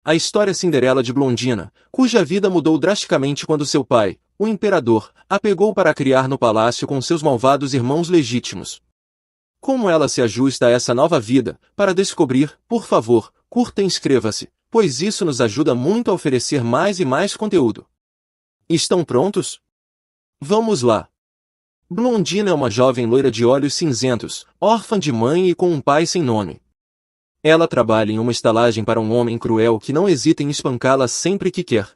A história Cinderela de Blondina, cuja vida mudou drasticamente quando seu pai, o imperador, a pegou para criar no palácio com seus malvados irmãos legítimos. Como ela se ajusta a essa nova vida? Para descobrir, por favor, curta e inscreva-se, pois isso nos ajuda muito a oferecer mais e mais conteúdo. Estão prontos? Vamos lá! Blondina é uma jovem loira de olhos cinzentos, órfã de mãe e com um pai sem nome. Ela trabalha em uma estalagem para um homem cruel que não hesita em espancá-la sempre que quer.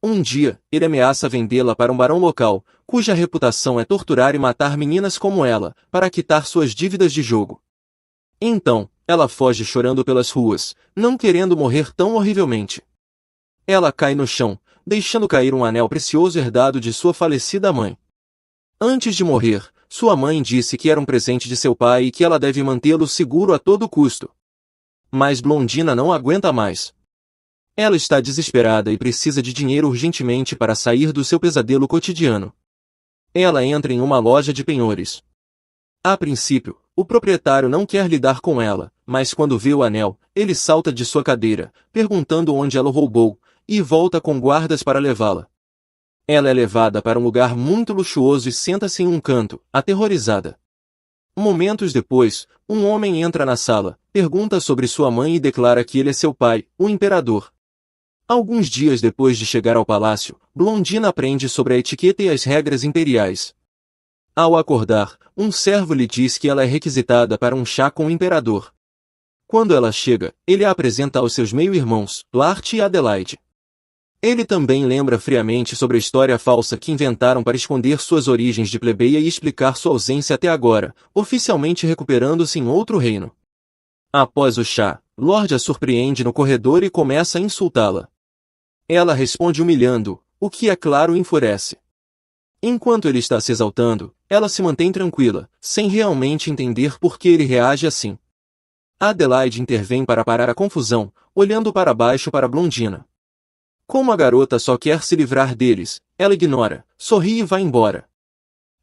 Um dia, ele ameaça vendê-la para um barão local, cuja reputação é torturar e matar meninas como ela, para quitar suas dívidas de jogo. Então, ela foge chorando pelas ruas, não querendo morrer tão horrivelmente. Ela cai no chão, deixando cair um anel precioso herdado de sua falecida mãe. Antes de morrer, sua mãe disse que era um presente de seu pai e que ela deve mantê-lo seguro a todo custo. Mas Blondina não aguenta mais. Ela está desesperada e precisa de dinheiro urgentemente para sair do seu pesadelo cotidiano. Ela entra em uma loja de penhores. A princípio, o proprietário não quer lidar com ela, mas quando vê o anel, ele salta de sua cadeira, perguntando onde ela o roubou, e volta com guardas para levá-la. Ela é levada para um lugar muito luxuoso e senta-se em um canto, aterrorizada. Momentos depois, um homem entra na sala, pergunta sobre sua mãe e declara que ele é seu pai, o imperador. Alguns dias depois de chegar ao palácio, Blondina aprende sobre a etiqueta e as regras imperiais. Ao acordar, um servo lhe diz que ela é requisitada para um chá com o imperador. Quando ela chega, ele a apresenta aos seus meio-irmãos, Duarte e Adelaide. Ele também lembra friamente sobre a história falsa que inventaram para esconder suas origens de plebeia e explicar sua ausência até agora, oficialmente recuperando-se em outro reino. Após o chá, Lorde a surpreende no corredor e começa a insultá-la. Ela responde humilhando-o, o que é claro enfurece. Enquanto ele está se exaltando, ela se mantém tranquila, sem realmente entender por que ele reage assim. Adelaide intervém para parar a confusão, olhando para baixo para Blondina. Como a garota só quer se livrar deles, ela ignora, sorri e vai embora.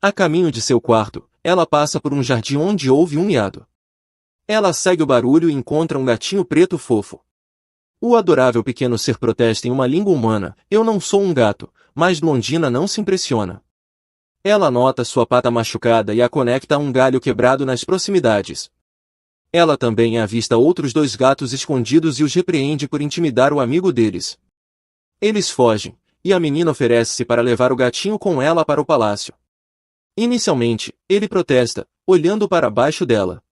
A caminho de seu quarto, ela passa por um jardim onde ouve um miado. Ela segue o barulho e encontra um gatinho preto fofo. O adorável pequeno ser protesta em uma língua humana: "Eu não sou um gato", mas Blondina não se impressiona. Ela nota sua pata machucada e a conecta a um galho quebrado nas proximidades. Ela também avista outros dois gatos escondidos e os repreende por intimidar o amigo deles. Eles fogem, e a menina oferece-se para levar o gatinho com ela para o palácio. Inicialmente, ele protesta, olhando para baixo dela.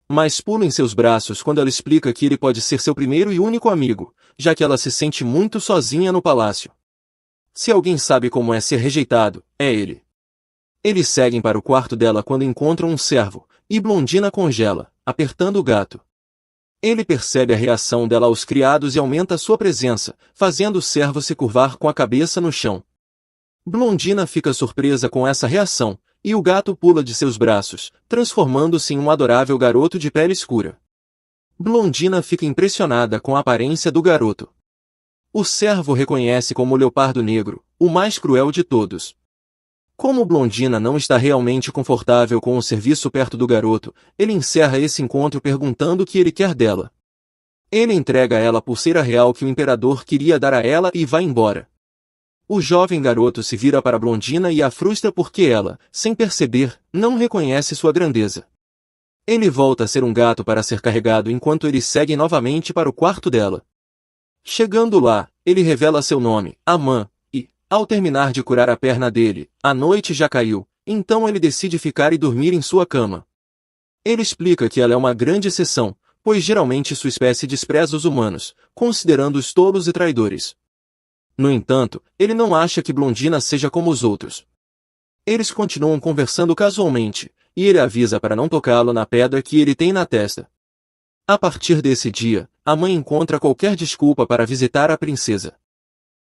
Mas pula em seus braços quando ela explica que ele pode ser seu primeiro e único amigo, já que ela se sente muito sozinha no palácio. Se alguém sabe como é ser rejeitado, é ele. Eles seguem para o quarto dela quando encontram um servo, e Blondina congela, apertando o gato. Ele percebe a reação dela aos criados e aumenta sua presença, fazendo o servo se curvar com a cabeça no chão. Blondina fica surpresa com essa reação, e o gato pula de seus braços, transformando-se em um adorável garoto de pele escura. Blondina fica impressionada com a aparência do garoto. O servo reconhece como o leopardo negro, o mais cruel de todos. Como Blondina não está realmente confortável com o serviço perto do garoto, ele encerra esse encontro perguntando o que ele quer dela. Ele entrega a ela a pulseira real que o imperador queria dar a ela e vai embora. O jovem garoto se vira para Blondina e a frustra porque ela, sem perceber, não reconhece sua grandeza. Ele volta a ser um gato para ser carregado enquanto ele segue novamente para o quarto dela. Chegando lá, ele revela seu nome, Amã. Ao terminar de curar a perna dele, a noite já caiu, então ele decide ficar e dormir em sua cama. Ele explica que ela é uma grande exceção, pois geralmente sua espécie despreza os humanos, considerando-os tolos e traidores. No entanto, ele não acha que Blondina seja como os outros. Eles continuam conversando casualmente, e ele avisa para não tocá-lo na pedra que ele tem na testa. A partir desse dia, a mãe encontra qualquer desculpa para visitar a princesa.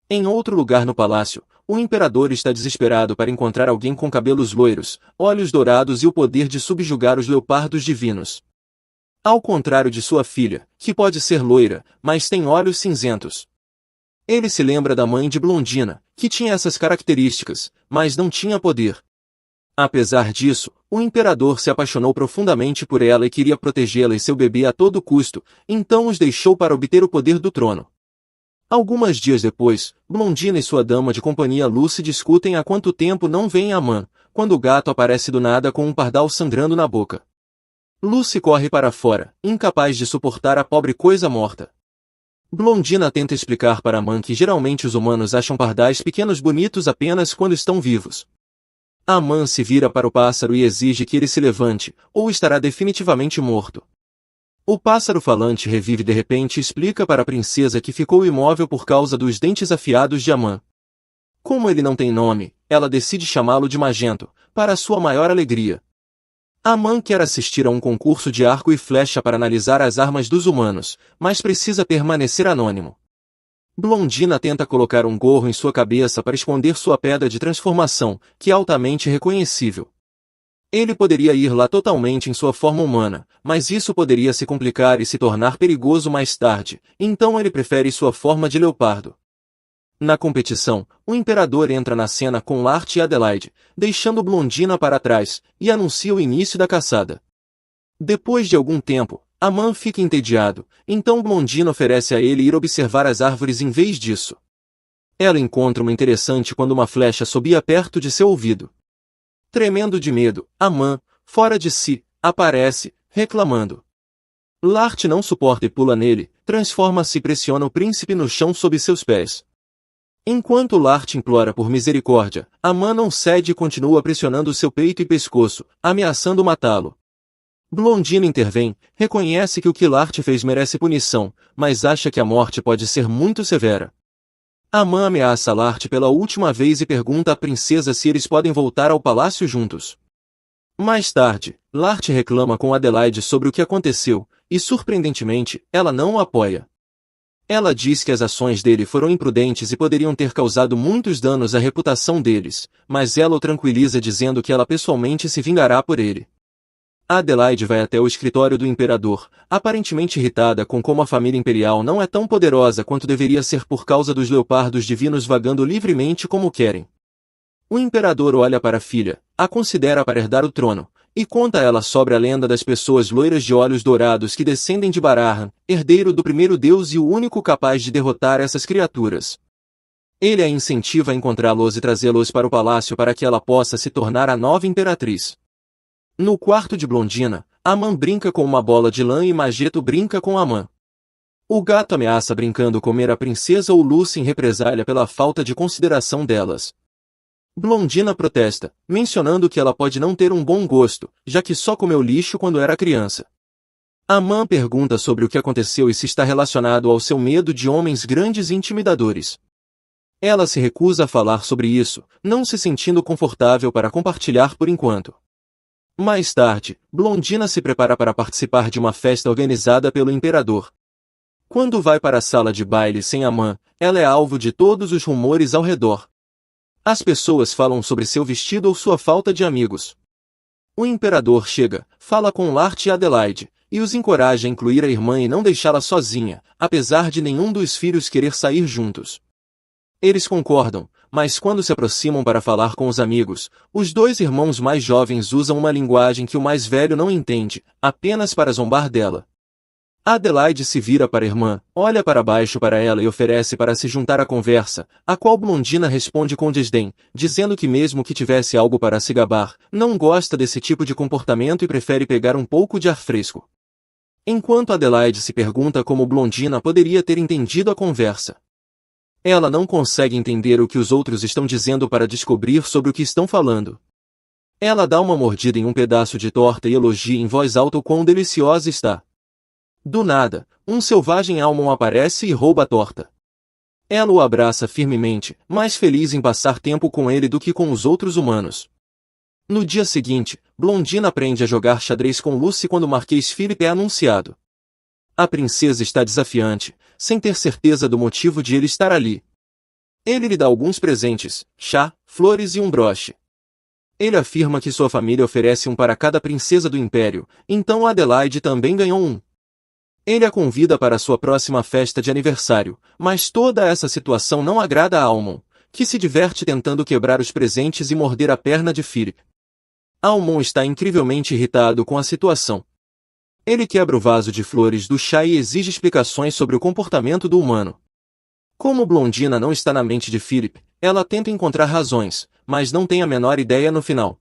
Em outro lugar no palácio, o imperador está desesperado para encontrar alguém com cabelos loiros, olhos dourados e o poder de subjugar os leopardos divinos. Ao contrário de sua filha, que pode ser loira, mas tem olhos cinzentos. Ele se lembra da mãe de Blondina, que tinha essas características, mas não tinha poder. Apesar disso, o imperador se apaixonou profundamente por ela e queria protegê-la e seu bebê a todo custo, então os deixou para obter o poder do trono. Alguns dias depois, Blondina e sua dama de companhia Lucy discutem há quanto tempo não veem Amand, quando o gato aparece do nada com um pardal sangrando na boca. Lucy corre para fora, incapaz de suportar a pobre coisa morta. Blondina tenta explicar para Amand que geralmente os humanos acham pardais pequenos bonitos apenas quando estão vivos. Amand se vira para o pássaro e exige que ele se levante, ou estará definitivamente morto. O pássaro falante revive de repente e explica para a princesa que ficou imóvel por causa dos dentes afiados de Amand. Como ele não tem nome, ela decide chamá-lo de Magento, para sua maior alegria. Amand quer assistir a um concurso de arco e flecha para analisar as armas dos humanos, mas precisa permanecer anônimo. Blondina tenta colocar um gorro em sua cabeça para esconder sua pedra de transformação, que é altamente reconhecível. Ele poderia ir lá totalmente em sua forma humana, mas isso poderia se complicar e se tornar perigoso mais tarde, então ele prefere sua forma de leopardo. Na competição, o imperador entra na cena com Lart e Adelaide, deixando Blondina para trás, e anuncia o início da caçada. Depois de algum tempo, Amand fica entediado, então Blondina oferece a ele ir observar as árvores em vez disso. Ela encontra uma interessante quando uma flecha subia perto de seu ouvido. Tremendo de medo, Amand, fora de si, aparece, reclamando. Lart não suporta e pula nele, transforma-se e pressiona o príncipe no chão sob seus pés. Enquanto Lart implora por misericórdia, Amand não cede e continua pressionando seu peito e pescoço, ameaçando matá-lo. Blondina intervém, reconhece que o que Lart fez merece punição, mas acha que a morte pode ser muito severa. Amand ameaça Lart pela última vez e pergunta à princesa se eles podem voltar ao palácio juntos. Mais tarde, Lart reclama com Adelaide sobre o que aconteceu, e surpreendentemente, ela não o apoia. Ela diz que as ações dele foram imprudentes e poderiam ter causado muitos danos à reputação deles, mas ela o tranquiliza dizendo que ela pessoalmente se vingará por ele. Adelaide vai até o escritório do imperador, aparentemente irritada com como a família imperial não é tão poderosa quanto deveria ser por causa dos leopardos divinos vagando livremente como querem. O imperador olha para a filha, a considera para herdar o trono, e conta a ela sobre a lenda das pessoas loiras de olhos dourados que descendem de Barahan, herdeiro do primeiro deus e o único capaz de derrotar essas criaturas. Ele a incentiva a encontrá-los e trazê-los para o palácio para que ela possa se tornar a nova imperatriz. No quarto de Blondina, Amand brinca com uma bola de lã e Magento brinca com Amand. O gato ameaça brincando comer a princesa ou Lucy em represália pela falta de consideração delas. Blondina protesta, mencionando que ela pode não ter um bom gosto, já que só comeu lixo quando era criança. Amand pergunta sobre o que aconteceu e se está relacionado ao seu medo de homens grandes e intimidadores. Ela se recusa a falar sobre isso, não se sentindo confortável para compartilhar por enquanto. Mais tarde, Blondina se prepara para participar de uma festa organizada pelo imperador. Quando vai para a sala de baile sem Amand, ela é alvo de todos os rumores ao redor. As pessoas falam sobre seu vestido ou sua falta de amigos. O imperador chega, fala com Lart e Adelaide, e os encoraja a incluir a irmã e não deixá-la sozinha, apesar de nenhum dos filhos querer sair juntos. Eles concordam, mas quando se aproximam para falar com os amigos, os dois irmãos mais jovens usam uma linguagem que o mais velho não entende, apenas para zombar dela. Adelaide se vira para a irmã, olha para baixo para ela e oferece para se juntar à conversa, a qual Blondina responde com desdém, dizendo que mesmo que tivesse algo para se gabar, não gosta desse tipo de comportamento e prefere pegar um pouco de ar fresco. Enquanto Adelaide se pergunta como Blondina poderia ter entendido a conversa. Ela não consegue entender o que os outros estão dizendo para descobrir sobre o que estão falando. Ela dá uma mordida em um pedaço de torta e elogia em voz alta o quão deliciosa está. Do nada, um selvagem Almond aparece e rouba a torta. Ela o abraça firmemente, mais feliz em passar tempo com ele do que com os outros humanos. No dia seguinte, Blondina aprende a jogar xadrez com Lucy quando o Marquês Philip é anunciado. A princesa está desafiante, sem ter certeza do motivo de ele estar ali. Ele lhe dá alguns presentes, chá, flores e um broche. Ele afirma que sua família oferece um para cada princesa do império, então Adelaide também ganhou um. Ele a convida para sua próxima festa de aniversário, mas toda essa situação não agrada a Almond, que se diverte tentando quebrar os presentes e morder a perna de Philip. Almond está incrivelmente irritado com a situação. Ele quebra o vaso de flores do chá e exige explicações sobre o comportamento do humano. Como Blondina não está na mente de Philip, ela tenta encontrar razões, mas não tem a menor ideia no final.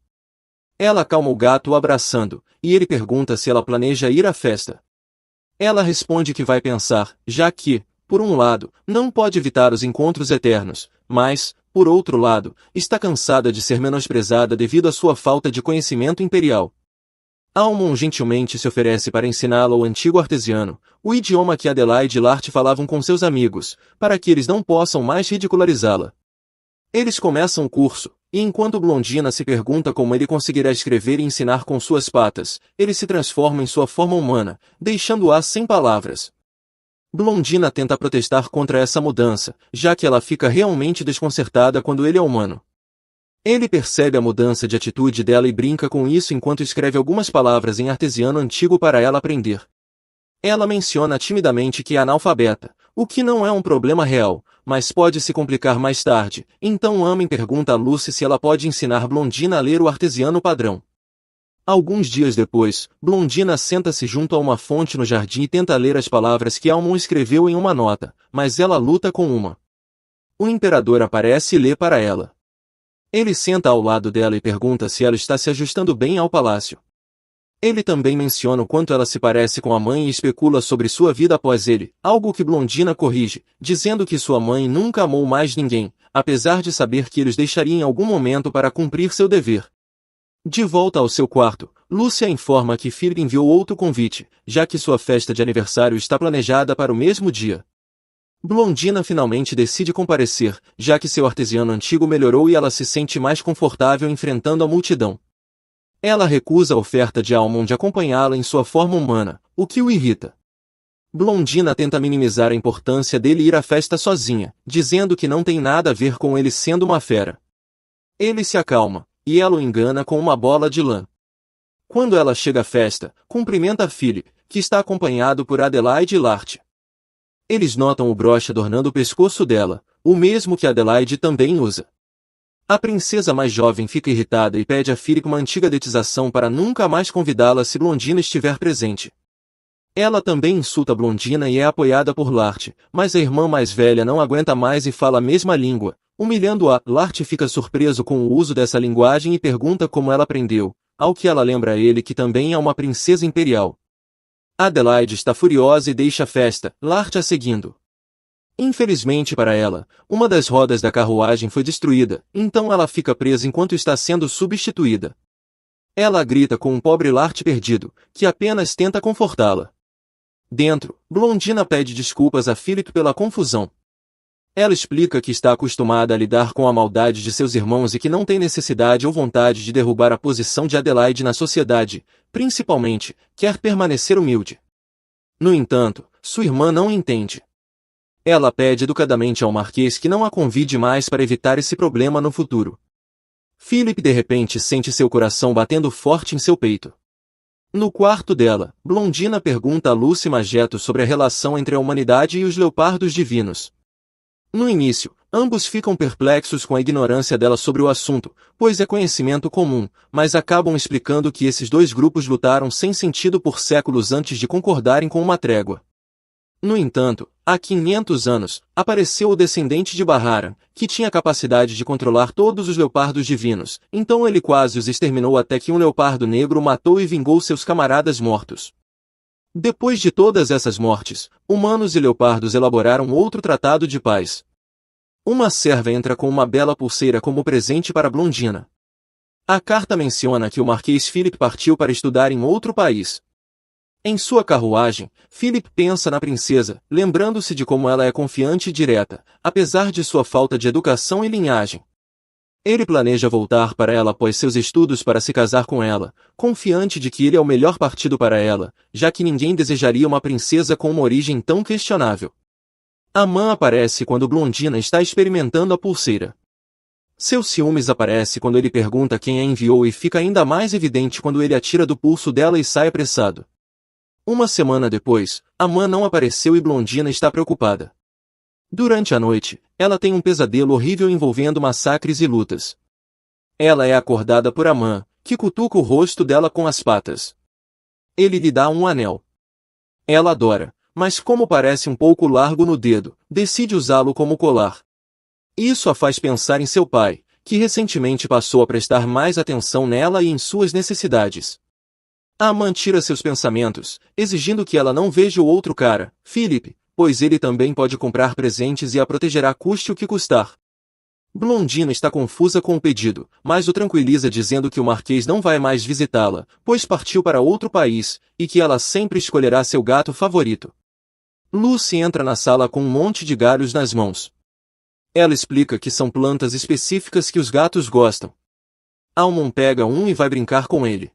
Ela acalma o gato o abraçando, e ele pergunta se ela planeja ir à festa. Ela responde que vai pensar, já que, por um lado, não pode evitar os encontros eternos, mas, por outro lado, está cansada de ser menosprezada devido à sua falta de conhecimento imperial. Almon gentilmente se oferece para ensiná-la o antigo artesiano, o idioma que Adelaide e Lart falavam com seus amigos, para que eles não possam mais ridicularizá-la. Eles começam o curso, e enquanto Blondina se pergunta como ele conseguirá escrever e ensinar com suas patas, ele se transforma em sua forma humana, deixando-a sem palavras. Blondina tenta protestar contra essa mudança, já que ela fica realmente desconcertada quando ele é humano. Ele percebe a mudança de atitude dela e brinca com isso enquanto escreve algumas palavras em artesiano antigo para ela aprender. Ela menciona timidamente que é analfabeta, o que não é um problema real, mas pode se complicar mais tarde, então Amen pergunta a Lucy se ela pode ensinar Blondina a ler o artesiano padrão. Alguns dias depois, Blondina senta-se junto a uma fonte no jardim e tenta ler as palavras que Almon escreveu em uma nota, mas ela luta com uma. O imperador aparece e lê para ela. Ele senta ao lado dela e pergunta se ela está se ajustando bem ao palácio. Ele também menciona o quanto ela se parece com a mãe e especula sobre sua vida após ele, algo que Blondina corrige, dizendo que sua mãe nunca amou mais ninguém, apesar de saber que eles deixariam em algum momento para cumprir seu dever. De volta ao seu quarto, Lúcia informa que Philip enviou outro convite, já que sua festa de aniversário está planejada para o mesmo dia. Blondina finalmente decide comparecer, já que seu artesiano antigo melhorou e ela se sente mais confortável enfrentando a multidão. Ela recusa a oferta de Almon de acompanhá-la em sua forma humana, o que o irrita. Blondina tenta minimizar a importância dele ir à festa sozinha, dizendo que não tem nada a ver com ele sendo uma fera. Ele se acalma, e ela o engana com uma bola de lã. Quando ela chega à festa, cumprimenta Philip, que está acompanhado por Adelaide e Lart. Eles notam o broche adornando o pescoço dela, o mesmo que Adelaide também usa. A princesa mais jovem fica irritada e pede a Philip uma antiga detização para nunca mais convidá-la se Blondina estiver presente. Ela também insulta Blondina e é apoiada por Lart, mas a irmã mais velha não aguenta mais e fala a mesma língua, humilhando-a. Lart fica surpreso com o uso dessa linguagem e pergunta como ela aprendeu, ao que ela lembra a ele que também é uma princesa imperial. Adelaide está furiosa e deixa a festa, Lart a seguindo. Infelizmente para ela, uma das rodas da carruagem foi destruída, então ela fica presa enquanto está sendo substituída. Ela grita com um pobre Lart perdido, que apenas tenta confortá-la. Dentro, Blondina pede desculpas a Philip pela confusão. Ela explica que está acostumada a lidar com a maldade de seus irmãos e que não tem necessidade ou vontade de derrubar a posição de Adelaide na sociedade, principalmente, quer permanecer humilde. No entanto, sua irmã não entende. Ela pede educadamente ao Marquês que não a convide mais para evitar esse problema no futuro. Philip de repente sente seu coração batendo forte em seu peito. No quarto dela, Blondina pergunta a Lucy Mageto sobre a relação entre a humanidade e os leopardos divinos. No início, ambos ficam perplexos com a ignorância dela sobre o assunto, pois é conhecimento comum, mas acabam explicando que esses dois grupos lutaram sem sentido por séculos antes de concordarem com uma trégua. No entanto, há 500 anos, apareceu o descendente de Baharan, que tinha capacidade de controlar todos os leopardos divinos, então ele quase os exterminou até que um leopardo negro o matou e vingou seus camaradas mortos. Depois de todas essas mortes, humanos e leopardos elaboraram outro tratado de paz. Uma serva entra com uma bela pulseira como presente para Blondina. A carta menciona que o Marquês Philip partiu para estudar em outro país. Em sua carruagem, Philip pensa na princesa, lembrando-se de como ela é confiante e direta, apesar de sua falta de educação e linhagem. Ele planeja voltar para ela após seus estudos para se casar com ela, confiante de que ele é o melhor partido para ela, já que ninguém desejaria uma princesa com uma origem tão questionável. Amã aparece quando Blondina está experimentando a pulseira. Seu ciúmes aparece quando ele pergunta quem a enviou e fica ainda mais evidente quando ele atira do pulso dela e sai apressado. Uma semana depois, Amã não apareceu e Blondina está preocupada. Durante a noite, ela tem um pesadelo horrível envolvendo massacres e lutas. Ela é acordada por Amã, que cutuca o rosto dela com as patas. Ele lhe dá um anel. Ela adora, mas como parece um pouco largo no dedo, decide usá-lo como colar. Isso a faz pensar em seu pai, que recentemente passou a prestar mais atenção nela e em suas necessidades. A Amã tira seus pensamentos, exigindo que ela não veja o outro cara, Philip, pois ele também pode comprar presentes e a protegerá custe o que custar. Blondina está confusa com o pedido, mas o tranquiliza dizendo que o Marquês não vai mais visitá-la, pois partiu para outro país, e que ela sempre escolherá seu gato favorito. Lucy entra na sala com um monte de galhos nas mãos. Ela explica que são plantas específicas que os gatos gostam. Almon pega um e vai brincar com ele.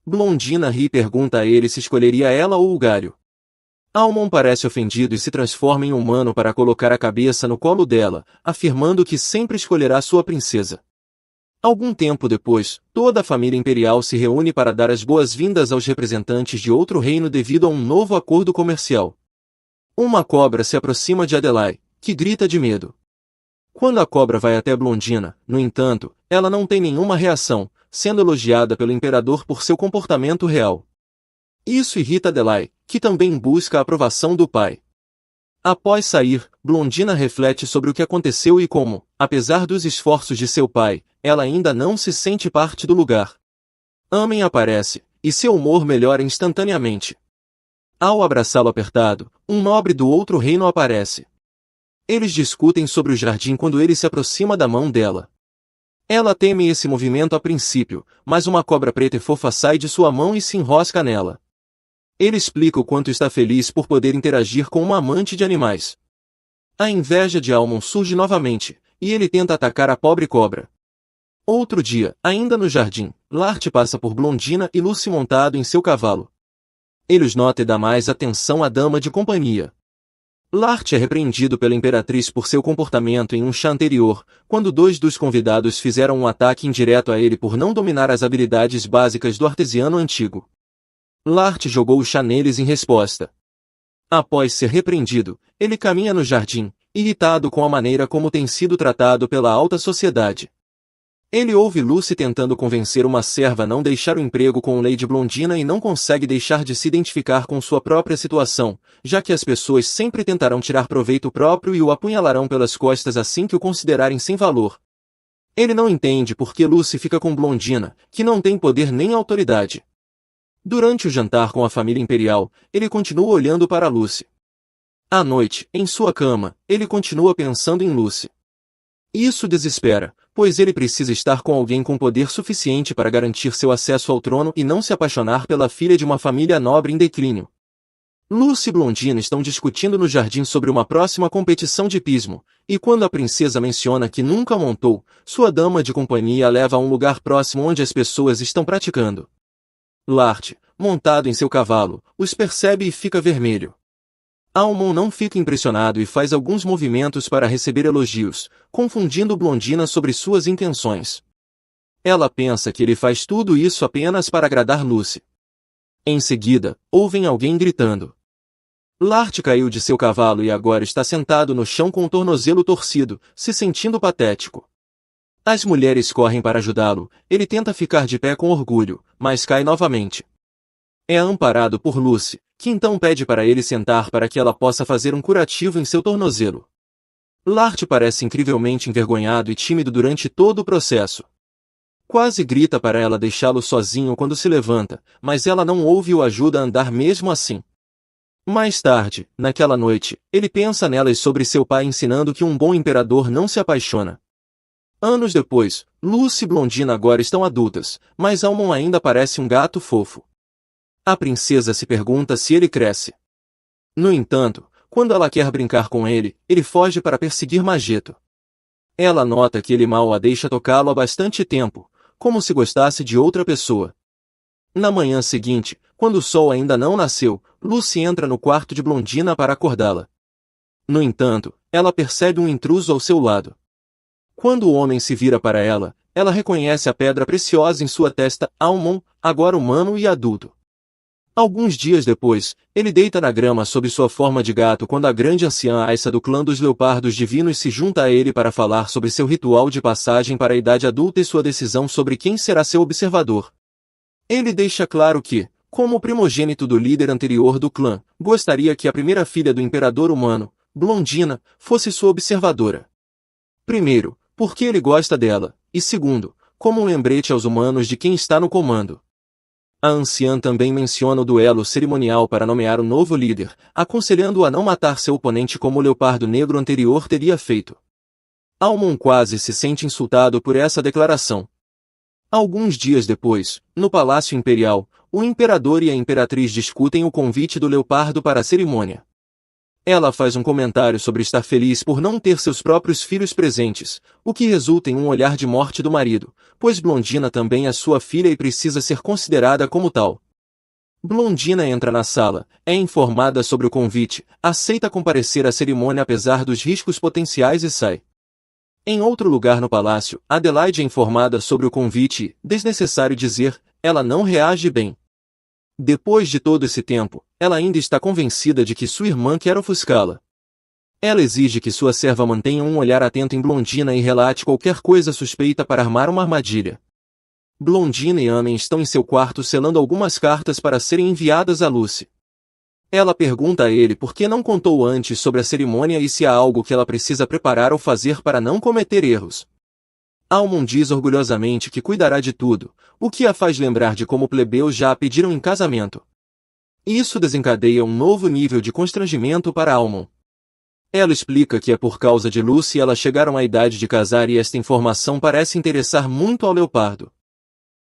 Blondina ri e pergunta a ele se escolheria ela ou o galho. Almon parece ofendido e se transforma em humano para colocar a cabeça no colo dela, afirmando que sempre escolherá sua princesa. Algum tempo depois, toda a família imperial se reúne para dar as boas-vindas aos representantes de outro reino devido a um novo acordo comercial. Uma cobra se aproxima de Adelaide, que grita de medo. Quando a cobra vai até Blondina, no entanto, ela não tem nenhuma reação, sendo elogiada pelo imperador por seu comportamento real. Isso irrita Adelaide, que também busca a aprovação do pai. Após sair, Blondina reflete sobre o que aconteceu e como, apesar dos esforços de seu pai, ela ainda não se sente parte do lugar. Amen aparece, e seu humor melhora instantaneamente. Ao abraçá-lo apertado, um nobre do outro reino aparece. Eles discutem sobre o jardim quando ele se aproxima da mão dela. Ela teme esse movimento a princípio, mas uma cobra preta e fofa sai de sua mão e se enrosca nela. Ele explica o quanto está feliz por poder interagir com uma amante de animais. A inveja de Almon surge novamente, e ele tenta atacar a pobre cobra. Outro dia, ainda no jardim, Lart passa por Blondina e Lucy montado em seu cavalo. Ele os nota e dá mais atenção à dama de companhia. Lart é repreendido pela imperatriz por seu comportamento em um chá anterior, quando dois dos convidados fizeram um ataque indireto a ele por não dominar as habilidades básicas do artesiano antigo. Lart jogou o chá neles em resposta. Após ser repreendido, ele caminha no jardim, irritado com a maneira como tem sido tratado pela alta sociedade. Ele ouve Lucy tentando convencer uma serva a não deixar o emprego com Lady Blondina e não consegue deixar de se identificar com sua própria situação, já que as pessoas sempre tentarão tirar proveito próprio e o apunhalarão pelas costas assim que o considerarem sem valor. Ele não entende por que Lucy fica com Blondina, que não tem poder nem autoridade. Durante o jantar com a família imperial, ele continua olhando para Lucy. À noite, em sua cama, ele continua pensando em Lucy. Isso desespera, pois ele precisa estar com alguém com poder suficiente para garantir seu acesso ao trono e não se apaixonar pela filha de uma família nobre em declínio. Lucy e Blondina estão discutindo no jardim sobre uma próxima competição de hipismo, e quando a princesa menciona que nunca montou, sua dama de companhia a leva a um lugar próximo onde as pessoas estão praticando. Lart, montado em seu cavalo, os percebe e fica vermelho. Almon não fica impressionado e faz alguns movimentos para receber elogios, confundindo Blondina sobre suas intenções. Ela pensa que ele faz tudo isso apenas para agradar Lucy. Em seguida, ouvem alguém gritando. Lart caiu de seu cavalo e agora está sentado no chão com o tornozelo torcido, se sentindo patético. As mulheres correm para ajudá-lo, ele tenta ficar de pé com orgulho, mas cai novamente. É amparado por Lucy, que então pede para ele sentar para que ela possa fazer um curativo em seu tornozelo. Lart parece incrivelmente envergonhado e tímido durante todo o processo. Quase grita para ela deixá-lo sozinho quando se levanta, mas ela não ouve e o ajuda a andar mesmo assim. Mais tarde, naquela noite, ele pensa nela e sobre seu pai ensinando que um bom imperador não se apaixona. Anos depois, Lucy e Blondina agora estão adultas, mas Almon ainda parece um gato fofo. A princesa se pergunta se ele cresce. No entanto, quando ela quer brincar com ele, ele foge para perseguir Mageto. Ela nota que ele mal a deixa tocá-lo há bastante tempo, como se gostasse de outra pessoa. Na manhã seguinte, quando o sol ainda não nasceu, Lucy entra no quarto de Blondina para acordá-la. No entanto, ela percebe um intruso ao seu lado. Quando o homem se vira para ela, ela reconhece a pedra preciosa em sua testa, Almon, agora humano e adulto. Alguns dias depois, ele deita na grama sob sua forma de gato quando a grande anciã Aissa do clã dos Leopardos Divinos se junta a ele para falar sobre seu ritual de passagem para a idade adulta e sua decisão sobre quem será seu observador. Ele deixa claro que, como primogênito do líder anterior do clã, gostaria que a primeira filha do imperador humano, Blondina, fosse sua observadora. Primeiro, porque ele gosta dela, e segundo, como um lembrete aos humanos de quem está no comando. A anciã também menciona o duelo cerimonial para nomear o novo líder, aconselhando-o a não matar seu oponente como o Leopardo Negro anterior teria feito. Almon quase se sente insultado por essa declaração. Alguns dias depois, no Palácio Imperial, o imperador e a imperatriz discutem o convite do Leopardo para a cerimônia. Ela faz um comentário sobre estar feliz por não ter seus próprios filhos presentes, o que resulta em um olhar de morte do marido, pois Blondina também é sua filha e precisa ser considerada como tal. Blondina entra na sala, é informada sobre o convite, aceita comparecer à cerimônia apesar dos riscos potenciais e sai. Em outro lugar no palácio, Adelaide é informada sobre o convite e, desnecessário dizer, ela não reage bem. Depois de todo esse tempo, ela ainda está convencida de que sua irmã quer ofuscá-la. Ela exige que sua serva mantenha um olhar atento em Blondina e relate qualquer coisa suspeita para armar uma armadilha. Blondina e Amen estão em seu quarto selando algumas cartas para serem enviadas a Lucy. Ela pergunta a ele por que não contou antes sobre a cerimônia e se há algo que ela precisa preparar ou fazer para não cometer erros. Almon diz orgulhosamente que cuidará de tudo, o que a faz lembrar de como plebeus já a pediram em casamento. Isso desencadeia um novo nível de constrangimento para Almon. Ela explica que é por causa de Lucy elas chegaram à idade de casar e esta informação parece interessar muito ao Leopardo.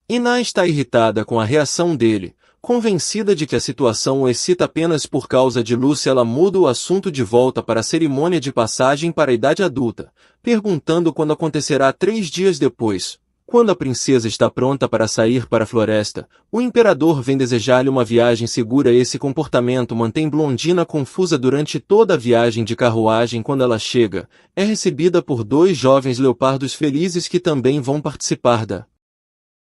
Ina está irritada com a reação dele, convencida de que a situação o excita apenas por causa de Lucy. Ela muda o assunto de volta para a cerimônia de passagem para a idade adulta, perguntando quando acontecerá 3 dias depois. Quando a princesa está pronta para sair para a floresta, o imperador vem desejar-lhe uma viagem segura. Esse comportamento mantém Blondina confusa durante toda a viagem de carruagem. Quando ela chega, é recebida por 2 jovens leopardos felizes que também vão participar da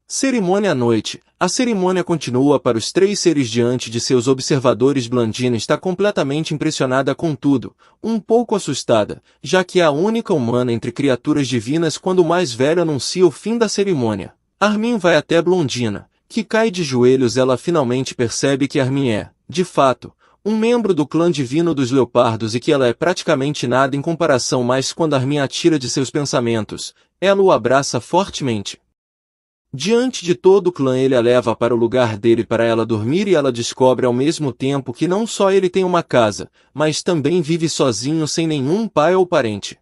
cerimônia à noite. A cerimônia continua para os 3 seres diante de seus observadores. Blondina está completamente impressionada com tudo, um pouco assustada, já que é a única humana entre criaturas divinas. Quando o mais velho anuncia o fim da cerimônia, Armin vai até Blondina, que cai de joelhos. Ela finalmente percebe que Armin é, de fato, um membro do clã divino dos leopardos e que ela é praticamente nada em comparação. Mas quando Armin a tira de seus pensamentos, ela o abraça fortemente. Diante de todo o clã ele a leva para o lugar dele para ela dormir e ela descobre ao mesmo tempo que não só ele tem uma casa, mas também vive sozinho sem nenhum pai ou parente.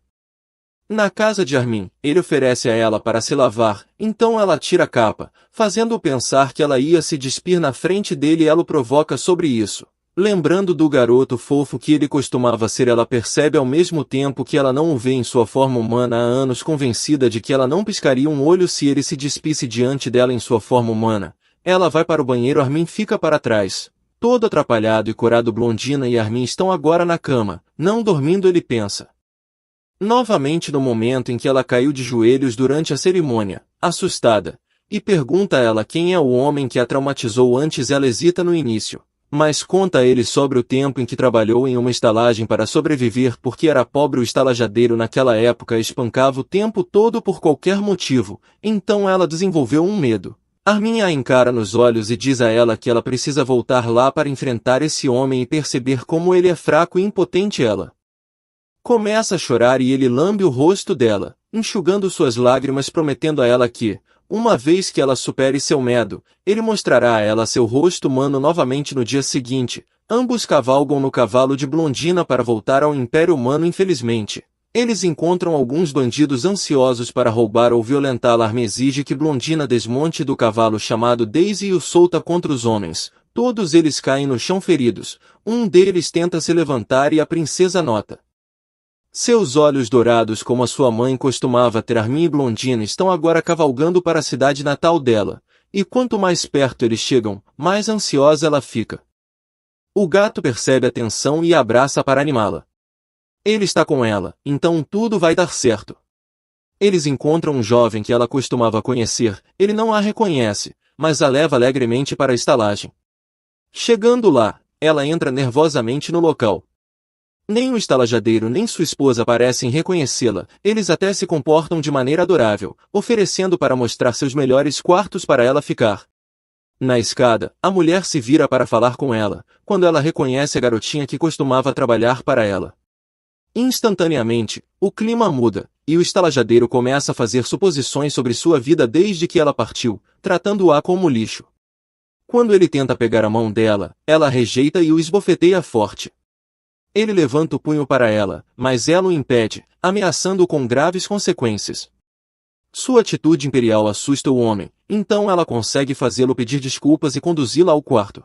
Na casa de Armin, ele oferece a ela para se lavar, então ela tira a capa, fazendo-o pensar que ela ia se despir na frente dele e ela o provoca sobre isso. Lembrando do garoto fofo que ele costumava ser, ela percebe ao mesmo tempo que ela não o vê em sua forma humana há anos, convencida de que ela não piscaria um olho se ele se despisse diante dela em sua forma humana. Ela vai para o banheiro. Armin fica para trás, todo atrapalhado e corado. Blondina e Armin estão agora na cama, não dormindo. Ele pensa novamente no momento em que ela caiu de joelhos durante a cerimônia, assustada, e pergunta a ela quem é o homem que a traumatizou antes. Ela hesita no início, mas conta a ele sobre o tempo em que trabalhou em uma estalagem para sobreviver porque era pobre. O estalajadeiro naquela época espancava o tempo todo por qualquer motivo, então ela desenvolveu um medo. Armin a encara nos olhos e diz a ela que ela precisa voltar lá para enfrentar esse homem e perceber como ele é fraco e impotente. Ela começa a chorar e ele lambe o rosto dela, enxugando suas lágrimas, prometendo a ela que, uma vez que ela supere seu medo, ele mostrará a ela seu rosto humano novamente. No dia seguinte, ambos cavalgam no cavalo de Blondina para voltar ao Império Humano. Infelizmente, eles encontram alguns bandidos ansiosos para roubar ou violentá-la. Armin exige que Blondina desmonte do cavalo chamado Daisy e o solta contra os homens. Todos eles caem no chão feridos. Um deles tenta se levantar e a princesa nota seus olhos dourados como a sua mãe costumava ter. Armin e Blondina estão agora cavalgando para a cidade natal dela, e quanto mais perto eles chegam, mais ansiosa ela fica. O gato percebe a tensão e a abraça para animá-la. Ele está com ela, então tudo vai dar certo. Eles encontram um jovem que ela costumava conhecer. Ele não a reconhece, mas a leva alegremente para a estalagem. Chegando lá, ela entra nervosamente no local. Nem o estalajadeiro nem sua esposa parecem reconhecê-la. Eles até se comportam de maneira adorável, oferecendo para mostrar seus melhores quartos para ela ficar. Na escada, a mulher se vira para falar com ela, quando ela reconhece a garotinha que costumava trabalhar para ela. Instantaneamente, o clima muda, e o estalajadeiro começa a fazer suposições sobre sua vida desde que ela partiu, tratando-a como lixo. Quando ele tenta pegar a mão dela, ela rejeita e o esbofeteia forte. Ele levanta o punho para ela, mas ela o impede, ameaçando-o com graves consequências. Sua atitude imperial assusta o homem, então ela consegue fazê-lo pedir desculpas e conduzi-la ao quarto.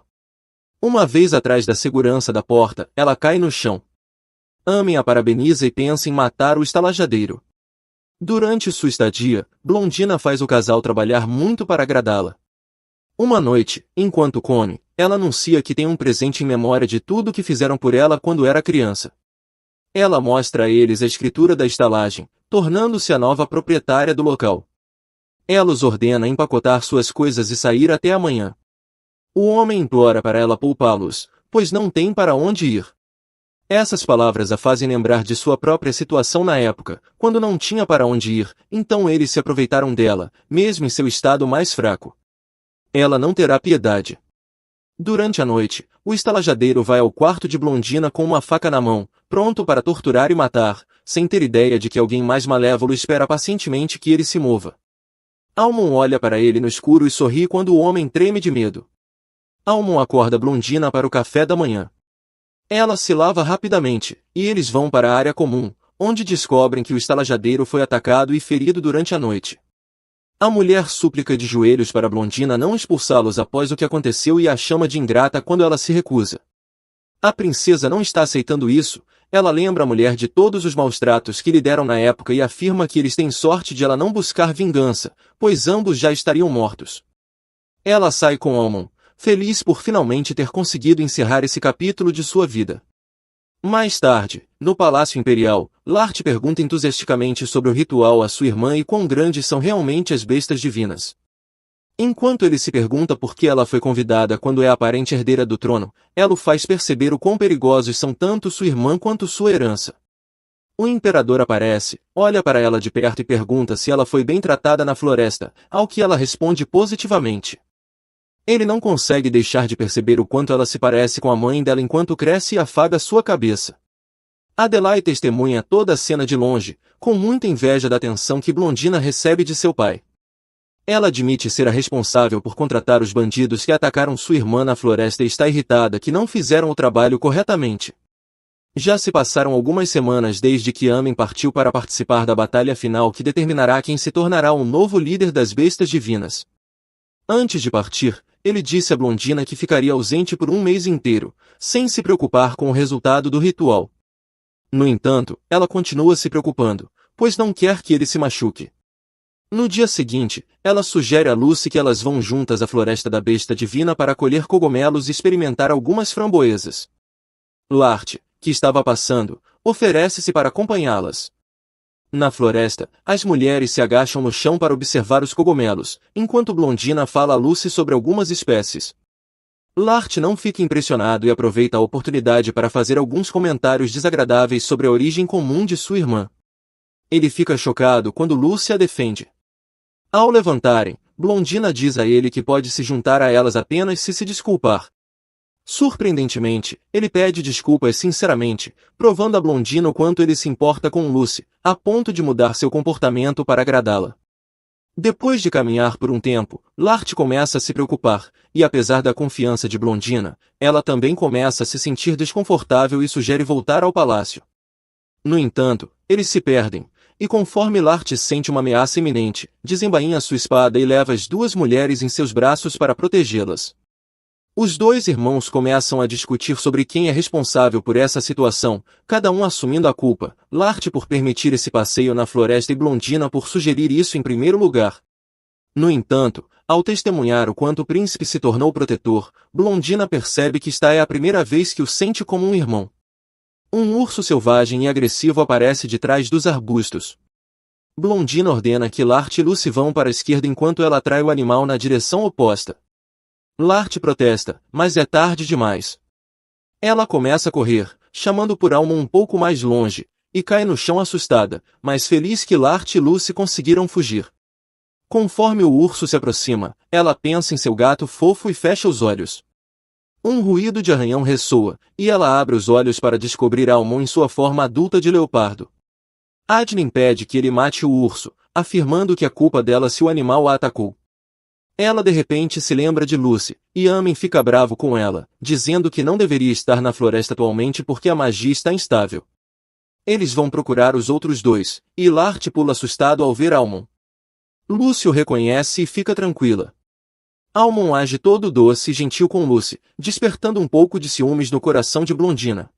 Uma vez atrás da segurança da porta, ela cai no chão. Amy a parabeniza e pensa em matar o estalajadeiro. Durante sua estadia, Blondina faz o casal trabalhar muito para agradá-la. Uma noite, enquanto come, ela anuncia que tem um presente em memória de tudo que fizeram por ela quando era criança. Ela mostra a eles a escritura da estalagem, tornando-se a nova proprietária do local. Ela os ordena empacotar suas coisas e sair até amanhã. O homem implora para ela poupá-los, pois não tem para onde ir. Essas palavras a fazem lembrar de sua própria situação na época, quando não tinha para onde ir, então eles se aproveitaram dela, mesmo em seu estado mais fraco. Ela não terá piedade. Durante a noite, o estalajadeiro vai ao quarto de Blondina com uma faca na mão, pronto para torturar e matar, sem ter ideia de que alguém mais malévolo espera pacientemente que ele se mova. Almon olha para ele no escuro e sorri quando o homem treme de medo. Almon acorda Blondina para o café da manhã. Ela se lava rapidamente, e eles vão para a área comum, onde descobrem que o estalajadeiro foi atacado e ferido durante a noite. A mulher súplica de joelhos para Blondina não expulsá-los após o que aconteceu e a chama de ingrata quando ela se recusa. A princesa não está aceitando isso, ela lembra a mulher de todos os maus tratos que lhe deram na época e afirma que eles têm sorte de ela não buscar vingança, pois ambos já estariam mortos. Ela sai com Almon, feliz por finalmente ter conseguido encerrar esse capítulo de sua vida. Mais tarde, no Palácio Imperial, Lart pergunta entusiasticamente sobre o ritual à sua irmã e quão grandes são realmente as bestas divinas. Enquanto ele se pergunta por que ela foi convidada quando é a aparente herdeira do trono, ela o faz perceber o quão perigosos são tanto sua irmã quanto sua herança. O imperador aparece, olha para ela de perto e pergunta se ela foi bem tratada na floresta, ao que ela responde positivamente. Ele não consegue deixar de perceber o quanto ela se parece com a mãe dela enquanto cresce e afaga sua cabeça. Adelaide testemunha toda a cena de longe, com muita inveja da atenção que Blondina recebe de seu pai. Ela admite ser a responsável por contratar os bandidos que atacaram sua irmã na floresta e está irritada que não fizeram o trabalho corretamente. Já se passaram algumas semanas desde que Amen partiu para participar da batalha final que determinará quem se tornará o novo líder das bestas divinas. Antes de partir, ele disse a Blondina que ficaria ausente por um mês inteiro, sem se preocupar com o resultado do ritual. No entanto, ela continua se preocupando, pois não quer que ele se machuque. No dia seguinte, ela sugere a Lucy que elas vão juntas à floresta da besta divina para colher cogumelos e experimentar algumas framboesas. Lart, que estava passando, oferece-se para acompanhá-las. Na floresta, as mulheres se agacham no chão para observar os cogumelos, enquanto Blondina fala a Lucy sobre algumas espécies. Lart não fica impressionado e aproveita a oportunidade para fazer alguns comentários desagradáveis sobre a origem comum de sua irmã. Ele fica chocado quando Lucy a defende. Ao levantarem, Blondina diz a ele que pode se juntar a elas apenas se desculpar. Surpreendentemente, ele pede desculpas sinceramente, provando a Blondina o quanto ele se importa com Lucy, a ponto de mudar seu comportamento para agradá-la. Depois de caminhar por um tempo, Lart começa a se preocupar, e apesar da confiança de Blondina, ela também começa a se sentir desconfortável e sugere voltar ao palácio. No entanto, eles se perdem, e conforme Lart sente uma ameaça iminente, desembainha sua espada e leva as duas mulheres em seus braços para protegê-las. Os dois irmãos começam a discutir sobre quem é responsável por essa situação, cada um assumindo a culpa, Lart por permitir esse passeio na floresta e Blondina por sugerir isso em primeiro lugar. No entanto, ao testemunhar o quanto o príncipe se tornou protetor, Blondina percebe que esta é a primeira vez que o sente como um irmão. Um urso selvagem e agressivo aparece de trás dos arbustos. Blondina ordena que Lart e Lucy vão para a esquerda enquanto ela atrai o animal na direção oposta. Lart protesta, mas é tarde demais. Ela começa a correr, chamando por Almon um pouco mais longe, e cai no chão assustada, mas feliz que Lart e Lucy conseguiram fugir. Conforme o urso se aproxima, ela pensa em seu gato fofo e fecha os olhos. Um ruído de arranhão ressoa, e ela abre os olhos para descobrir Almon em sua forma adulta de leopardo. Adlin pede que ele mate o urso, afirmando que a culpa dela se o animal a atacou. Ela de repente se lembra de Lucy, e Amen fica bravo com ela, dizendo que não deveria estar na floresta atualmente porque a magia está instável. Eles vão procurar os outros dois, e Lart pula assustado ao ver Almon. Lucy o reconhece e fica tranquila. Almon age todo doce e gentil com Lucy, despertando um pouco de ciúmes no coração de Blondina.